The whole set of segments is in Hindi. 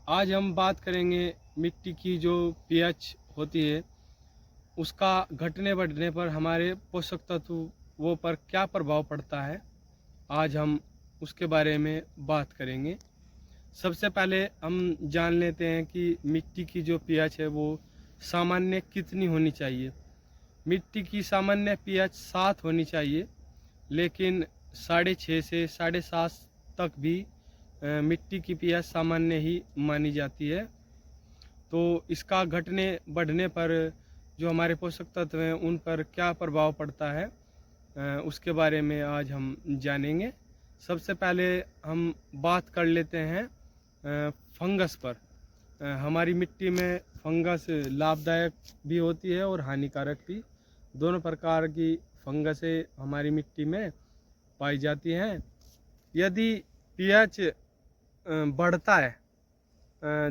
आज हम बात करेंगे मिट्टी की जो पीएच होती है उसका घटने बढ़ने पर हमारे पोषक तत्वों पर क्या प्रभाव पड़ता है। आज हम उसके बारे में बात करेंगे। सबसे पहले हम जान लेते हैं कि मिट्टी की जो पीएच है वो सामान्य कितनी होनी चाहिए। मिट्टी की सामान्य पीएच 7 होनी चाहिए, लेकिन 6.5 से 7.5 तक भी मिट्टी की पीएच सामान्य ही मानी जाती है। तो इसका घटने बढ़ने पर जो हमारे पोषक तत्व हैं उन पर क्या प्रभाव पड़ता है, उसके बारे में आज हम जानेंगे। सबसे पहले हम बात कर लेते हैं फंगस पर। हमारी मिट्टी में फंगस लाभदायक भी होती है और हानिकारक भी। दोनों प्रकार की फंगसें हमारी मिट्टी में पाई जाती हैं। यदि पीएच बढ़ता है,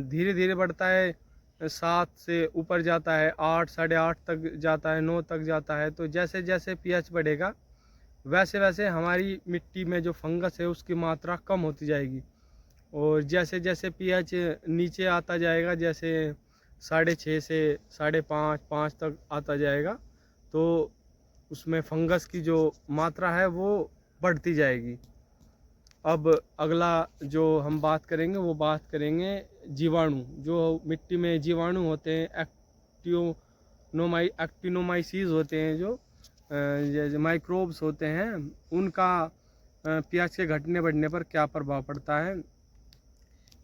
धीरे धीरे बढ़ता है, 7 से ऊपर जाता है, 8, 8.5 तक जाता है, 9 तक जाता है, तो जैसे जैसे पीएच बढ़ेगा वैसे वैसे हमारी मिट्टी में जो फंगस है उसकी मात्रा कम होती जाएगी। और जैसे जैसे पीएच नीचे आता जाएगा, जैसे 6.5 से 5.5, 5 तक आता जाएगा, तो उसमें फंगस की जो मात्रा है वो बढ़ती जाएगी। अब अगला जो हम बात करेंगे वो बात करेंगे जीवाणु। जो मिट्टी में जीवाणु होते हैं, एक्टिनोमाइसीज होते हैं, जो माइक्रोब्स होते हैं, उनका पीएच के घटने बढ़ने पर क्या प्रभाव पड़ता है।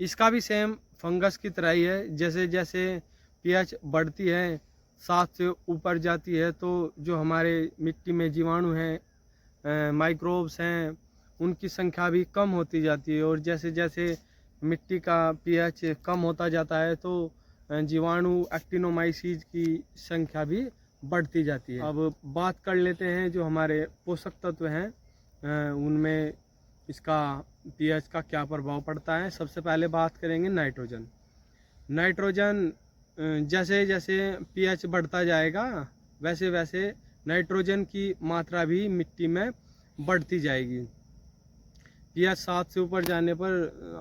इसका भी सेम फंगस की तरह ही है। जैसे जैसे पीएच बढ़ती है, 7 से ऊपर जाती है, तो जो हमारे मिट्टी में जीवाणु हैं, माइक्रोब्स हैं, उनकी संख्या भी कम होती जाती है। और जैसे जैसे मिट्टी का पीएच कम होता जाता है तो जीवाणु एक्टिनोमाइसीज की संख्या भी बढ़ती जाती है। अब बात कर लेते हैं जो हमारे पोषक तत्व हैं, उनमें इसका पीएच का क्या प्रभाव पड़ता है। सबसे पहले बात करेंगे नाइट्रोजन। नाइट्रोजन जैसे जैसे पीएच बढ़ता जाएगा वैसे वैसे नाइट्रोजन की मात्रा भी मिट्टी में बढ़ती जाएगी। पीएच 7 से ऊपर जाने पर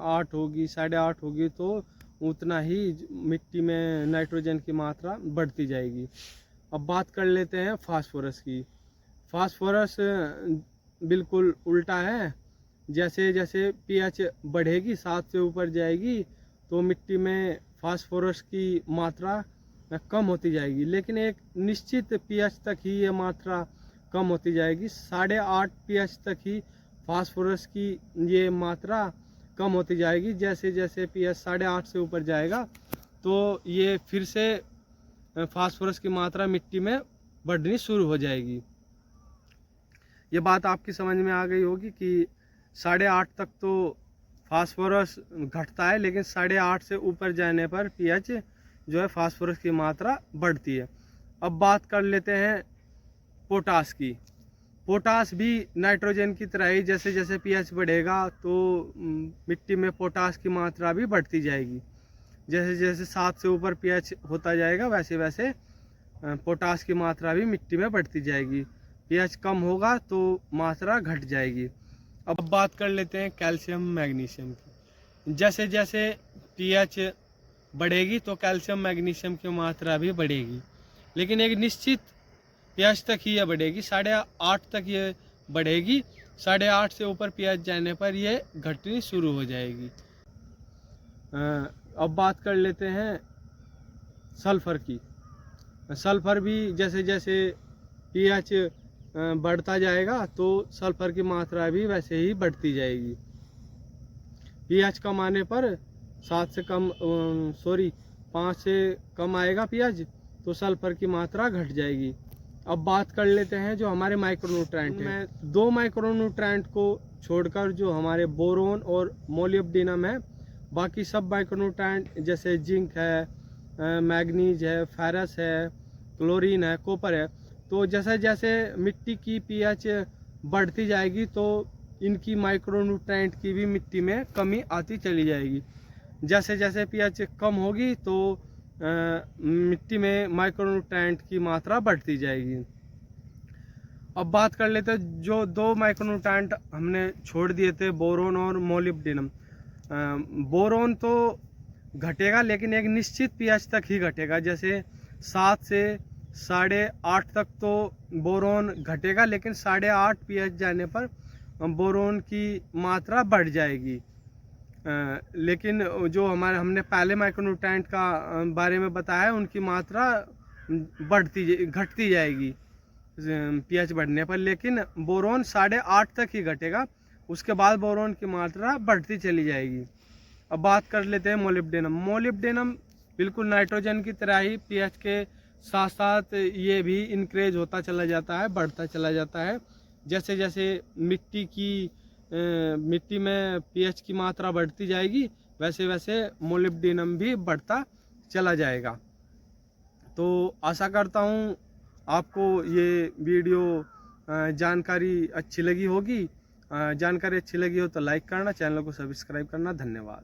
8 होगी, 8.5 होगी, तो उतना ही मिट्टी में नाइट्रोजन की मात्रा बढ़ती जाएगी। अब बात कर लेते हैं फास्फोरस की। फास्फोरस बिल्कुल उल्टा है। जैसे जैसे पीएच बढ़ेगी, 7 से ऊपर जाएगी, तो मिट्टी में फास्फोरस की मात्रा कम होती जाएगी, लेकिन एक निश्चित पीएच तक ही ये मात्रा कम होती जाएगी। 8.5 पीएच तक ही फास्फोरस की ये मात्रा कम होती जाएगी। जैसे जैसे पीएच 8.5 से ऊपर जाएगा तो ये फिर से फास्फोरस की मात्रा मिट्टी में बढ़नी शुरू हो जाएगी। ये बात आपकी समझ में आ गई होगी कि 8.5 तक तो फास्फोरस घटता है, लेकिन 8.5 से ऊपर जाने पर पीएच जो है फास्फोरस की मात्रा बढ़ती है। अब बात कर लेते हैं पोटास की। पोटास भी नाइट्रोजन की तरह ही जैसे जैसे पीएच बढ़ेगा तो मिट्टी में पोटास की मात्रा भी बढ़ती जाएगी। जैसे जैसे 7 से ऊपर पीएच होता जाएगा वैसे वैसे पोटास की मात्रा भी मिट्टी में बढ़ती जाएगी। पीएच कम होगा तो मात्रा घट जाएगी। अब बात कर लेते हैं कैल्शियम मैग्नीशियम की। जैसे जैसे पीएच बढ़ेगी तो कैल्शियम मैग्नीशियम की मात्रा भी बढ़ेगी, लेकिन एक निश्चित पीएच तक ही ये बढ़ेगी। 8.5 तक ये बढ़ेगी। 8.5 से ऊपर पीएच जाने पर ये घटनी शुरू हो जाएगी। अब बात कर लेते हैं सल्फर की। सल्फर भी जैसे जैसे पीएच बढ़ता जाएगा तो सल्फर की मात्रा भी वैसे ही बढ़ती जाएगी। पीएच कम आने पर 5 से कम आएगा पीएच, तो सल्फर की मात्रा घट जाएगी। अब बात कर लेते हैं जो हमारे माइक्रोन्यूट्रेंट हैं। 2 माइक्रोन्यूट्रेंट को छोड़कर जो हमारे बोरोन और मोलिब्डेनम है, बाकी सब माइक्रोन्यूट्रेंट जैसे जिंक है, मैग्नीज है, फेरस है, क्लोरीन है, कॉपर है, तो जैसे जैसे मिट्टी की पीएच बढ़ती जाएगी तो इनकी माइक्रोन्यूट्रेंट की भी मिट्टी में कमी आती चली जाएगी। जैसे जैसे पीएच कम होगी तो मिट्टी में माइक्रोन्यूट्रेंट की मात्रा बढ़ती जाएगी। अब बात कर लेते हैं जो 2 माइक्रोन्यूट्रेंट हमने छोड़ दिए थे, बोरोन और मोलिब्डेनम। बोरोन तो घटेगा, लेकिन एक निश्चित पीएच तक ही घटेगा। जैसे 7 से 8.5 तक तो बोरोन घटेगा, लेकिन 8.5 पीएच जाने पर बोरोन की मात्रा बढ़ जाएगी। लेकिन जो हमने पहले माइक्रोन्यूट्रेंट का बारे में बताया, उनकी मात्रा घटती जाएगी पीएच बढ़ने पर, लेकिन बोरोन 8.5 तक ही घटेगा, उसके बाद बोरोन की मात्रा बढ़ती चली जाएगी। अब बात कर लेते हैं मोलिब्डेनम। मोलिब्डेनम बिल्कुल नाइट्रोजन की तरह ही पीएच के साथ साथ ये भी इंक्रीज होता चला जाता है, बढ़ता चला जाता है। जैसे जैसे मिट्टी में पीएच की मात्रा बढ़ती जाएगी, वैसे वैसे मोलिब्डेनम भी बढ़ता चला जाएगा। तो आशा करता हूँ आपको ये वीडियो जानकारी अच्छी लगी होगी। जानकारी अच्छी लगी हो तो लाइक करना, चैनल को सब्सक्राइब करना। धन्यवाद।